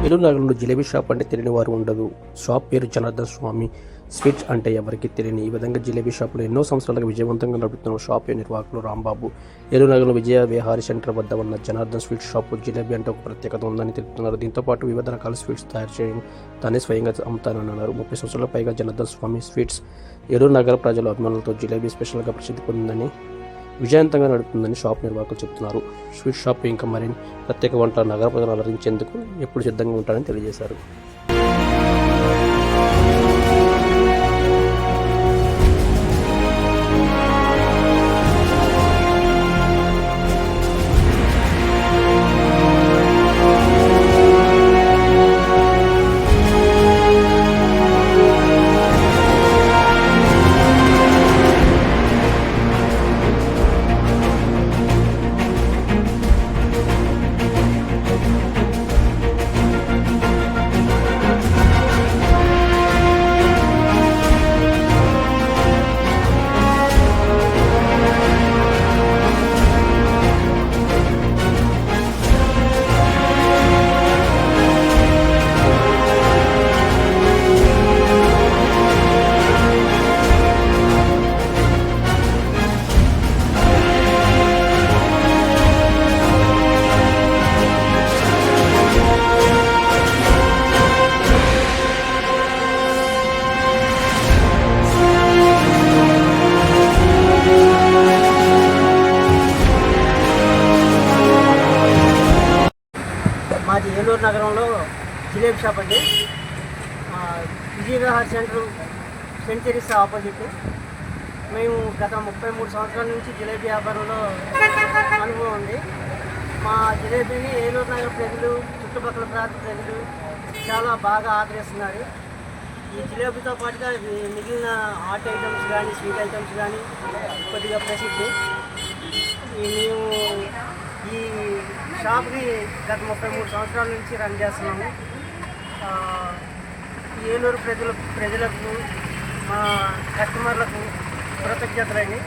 ఏలూరు నగరంలో జిలేబీ షాప్ అంటే తెలియని వారు ఉండదు. షాప్ పేరు జనార్దన్ స్వామి స్వీట్స్ అంటే ఎవరికి తెలియని ఈ విధంగా జిలేబీ షాపులు ఎన్నో సంవత్సరాలుగా విజయవంతంగా నడుపుతున్న షాప్ నిర్వాహకులు రాంబాబు. ఏలూరు నగరంలో విజయ విహారీ సెంటర్ వద్ద ఉన్న జనార్దన్ స్వీట్ షాప్ జిలేబీ అంటే ఒక ప్రత్యేకత ఉందని తెలుపుతున్నారు. దీంతో పాటు వివిధ రకాల స్వీట్స్ తయారు చేయడం తానే స్వయంగా అమ్ముతానన్నారు. 30 సంవత్సరాల పైగా జనార్దన్ స్వామి స్వీట్స్ ఏలూరు నగర ప్రజల అభిమానులతో జిలేబీ స్పెషల్గా ప్రసిద్ధి పొందిందని, విజయవంతంగా నడుపుతుందని షాప్ నిర్వాహకులు చెబుతున్నారు. స్వీట్ షాప్ ఇంకా మరిన్ని ప్రత్యేక వంటల నగర ప్రజలు అలరించేందుకు ఎప్పుడు సిద్ధంగా ఉంటారని తెలియజేశారు. మాది ఏలూరు నగరంలో జిలేబీ షాప్ అండి. విజయ విహార్ సెంట్ తెరీసా ఆపోజిట్. మేము గత 33 సంవత్సరాల నుంచి జిలేబీ వ్యాపారంలో అనుభవం ఉంది. మా జిలేబీని ఏలూరు నగర ప్రజలు, చుట్టుపక్కల ప్రాంత ప్రజలు చాలా బాగా ఆదరిస్తున్నారు. ఈ జిలేబీతో పాటుగా మిగిలిన హాట్ ఐటమ్స్ కానీ, స్వీట్ ఐటమ్స్ కానీ కొద్దిగా ప్రసిద్ధి. మేము ఈ షాప్ని గత 33 సంవత్సరాల నుంచి రన్ చేస్తున్నాము. ఏలూరు ప్రజలకు, మా కస్టమర్లకు కృతజ్ఞతలండి.